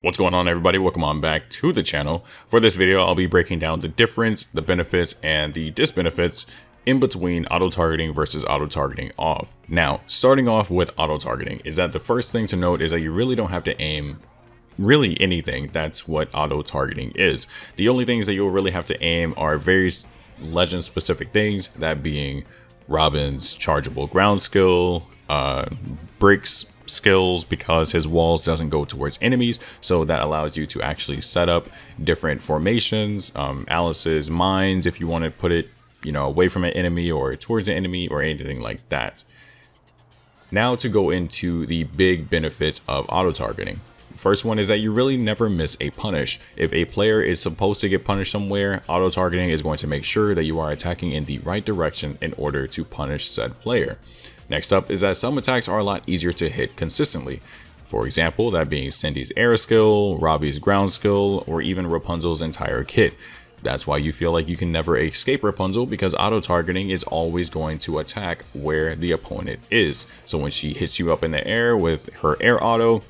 What's going on, everybody? Welcome on back to the channel. For this video, I'll be breaking down the difference, the benefits, and the disbenefits in between auto-targeting versus auto-targeting off. Now, starting off with auto-targeting is that the first thing to note is that you really don't have to aim really anything. That's what auto-targeting is. The only things that you'll really have to aim are very legend-specific things, that being Robin's chargeable ground skill, Brick's skills because his walls doesn't go towards enemies, so that allows you to actually set up different formations. Alice's mines, if you want to put it away from an enemy or towards an enemy or anything like that. Now to go into the big benefits of auto-targeting. First one is that you really never miss a punish. If a player is supposed to get punished somewhere, auto-targeting is going to make sure that you are attacking in the right direction in order to punish said player. Next up is that some attacks are a lot easier to hit consistently. For example, that being Cindy's air skill, Robbie's ground skill, or even Rapunzel's entire kit. That's why you feel like you can never escape Rapunzel, because auto-targeting is always going to attack where the opponent is. So when she hits you up in the air with her air auto,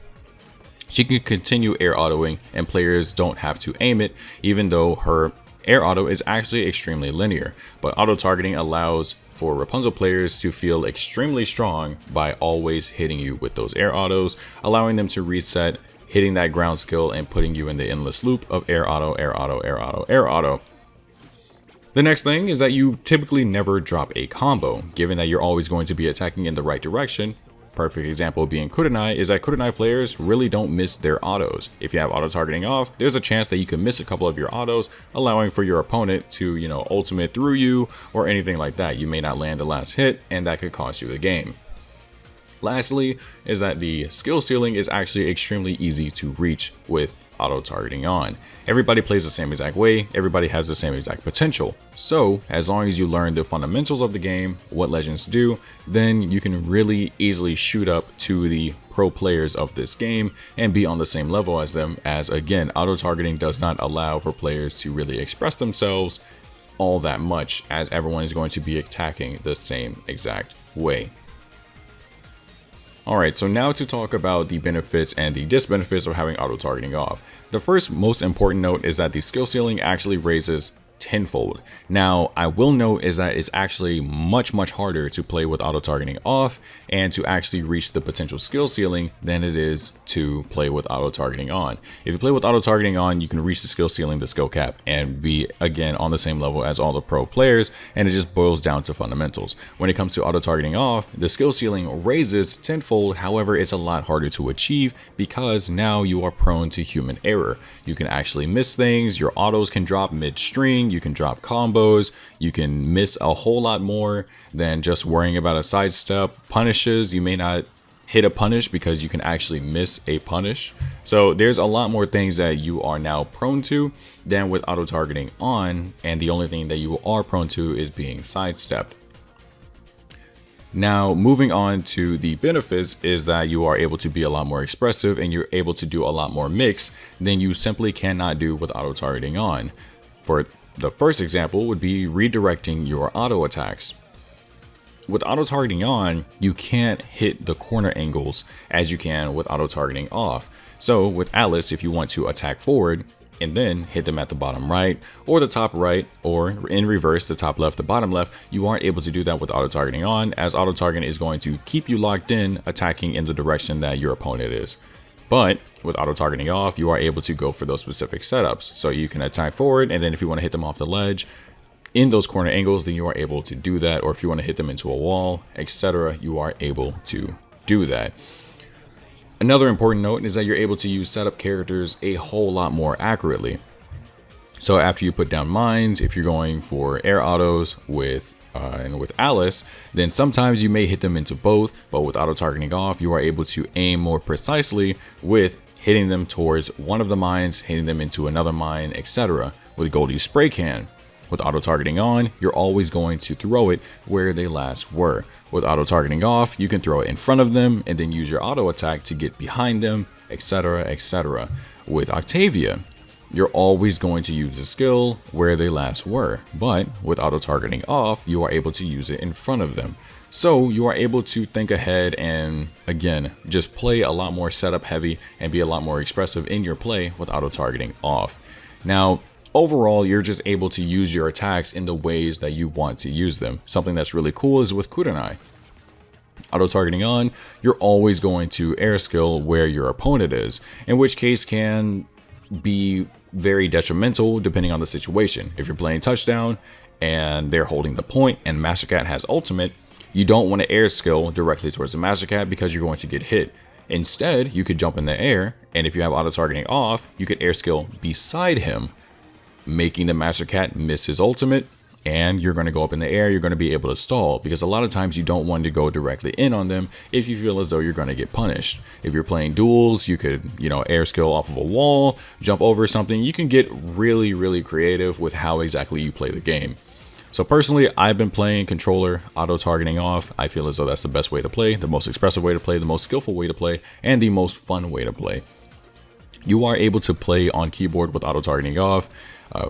she can continue air autoing and players don't have to aim it, even though her air auto is actually extremely linear. But auto-targeting allows for Rapunzel players to feel extremely strong by always hitting you with those air autos, allowing them to reset, hitting that ground skill, and putting you in the endless loop of air auto, air auto, air auto, air auto. The next thing is that you typically never drop a combo, given that you're always going to be attacking in the right direction. Perfect example being Kurenai is that Kurenai players really don't miss their autos. If you have auto-targeting off, there's a chance that you can miss a couple of your autos, allowing for your opponent to, ultimate through you or anything like that. You may not land the last hit, and that could cost you the game. Lastly is that the skill ceiling is actually extremely easy to reach with auto-targeting on. Everybody plays the same exact way, everybody has the same exact potential. So as long as you learn the fundamentals of the game, what legends do, then you can really easily shoot up to the pro players of this game and be on the same level as them, as again, auto-targeting does not allow for players to really express themselves all that much, as everyone is going to be attacking the same exact way. Alright, so now to talk about the benefits and the disbenefits of having auto-targeting off. The first most important note is that the skill ceiling actually raises tenfold. Now, I will note is that it's actually much harder to play with auto-targeting off and to actually reach the potential skill ceiling than it is to play with auto-targeting on. If you play with auto-targeting on, you can reach the skill ceiling, the skill cap, and be again on the same level as all the pro players, and it just boils down to fundamentals. When it comes to auto-targeting off, the skill ceiling raises tenfold, however it's a lot harder to achieve because now you are prone to human error. You can actually miss things, your autos can drop mid-string, you can drop combos, you can miss a whole lot more than just worrying about a sidestep. Punishes, you may not hit a punish because you can actually miss a punish. So there's a lot more things that you are now prone to than with auto-targeting on, and the only thing that you are prone to is being sidestepped. Now, moving on to the benefits is that you are able to be a lot more expressive and you're able to do a lot more mix than you simply cannot do with auto-targeting on. For the first example would be redirecting your auto attacks. With auto-targeting on, you can't hit the corner angles as you can with auto-targeting off. So with Alice, if you want to attack forward and then hit them at the bottom right or the top right, or in reverse, the top left, the bottom left, you aren't able to do that with auto-targeting on, as auto-targeting is going to keep you locked in attacking in the direction that your opponent is. But with auto-targeting off, you are able to go for those specific setups. So you can attack forward, and then if you want to hit them off the ledge in those corner angles, then you are able to do that. Or if you want to hit them into a wall, etc., you are able to do that. Another important note is that you're able to use setup characters a whole lot more accurately. So after you put down mines, if you're going for air autos with Alice, then sometimes you may hit them into both, but with auto-targeting off, you are able to aim more precisely with hitting them towards one of the mines, hitting them into another mine, etc. With Goldie's spray can. With auto-targeting on, you're always going to throw it where they last were. With auto-targeting off, you can throw it in front of them and then use your auto attack to get behind them, etc., etc. With Octavia, you're always going to use the skill where they last were, but with auto-targeting off, you are able to use it in front of them. So you are able to think ahead and, again, just play a lot more setup heavy and be a lot more expressive in your play with auto-targeting off. Now, overall, you're just able to use your attacks in the ways that you want to use them. Something that's really cool is with Kurenai. Auto-targeting on, you're always going to air skill where your opponent is, in which case can be very detrimental depending on the situation. If you're playing touchdown and they're holding the point and Master Cat has ultimate, you don't want to air skill directly towards the Master Cat because you're going to get hit. Instead, you could jump in the air, and if you have auto-targeting off, you could air skill beside him, making the Master Cat miss his ultimate, and you're going to go up in the air, you're going to be able to stall, because a lot of times you don't want to go directly in on them if you feel as though you're going to get punished. If you're playing duels, you could, air skill off of a wall, jump over something. You can get really, really creative with how exactly you play the game. So personally, I've been playing controller auto-targeting off. I feel as though that's the best way to play, the most expressive way to play, the most skillful way to play, and the most fun way to play. You are able to play on keyboard with auto-targeting off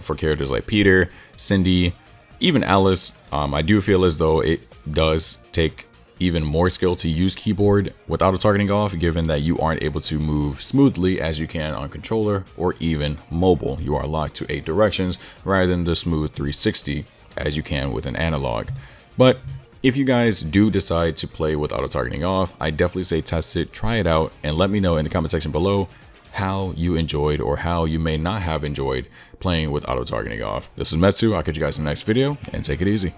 for characters like Peter, Cindy, even Alice. I do feel as though it does take even more skill to use keyboard with auto-targeting off, given that you aren't able to move smoothly as you can on controller or even mobile. You are locked to 8 directions rather than the smooth 360 as you can with an analog. But if you guys do decide to play with auto-targeting off, I definitely say test it, try it out, and let me know in the comment section below how you enjoyed or how you may not have enjoyed playing with auto-targeting off. This is Metsu. I'll catch you guys in the next video, and take it easy.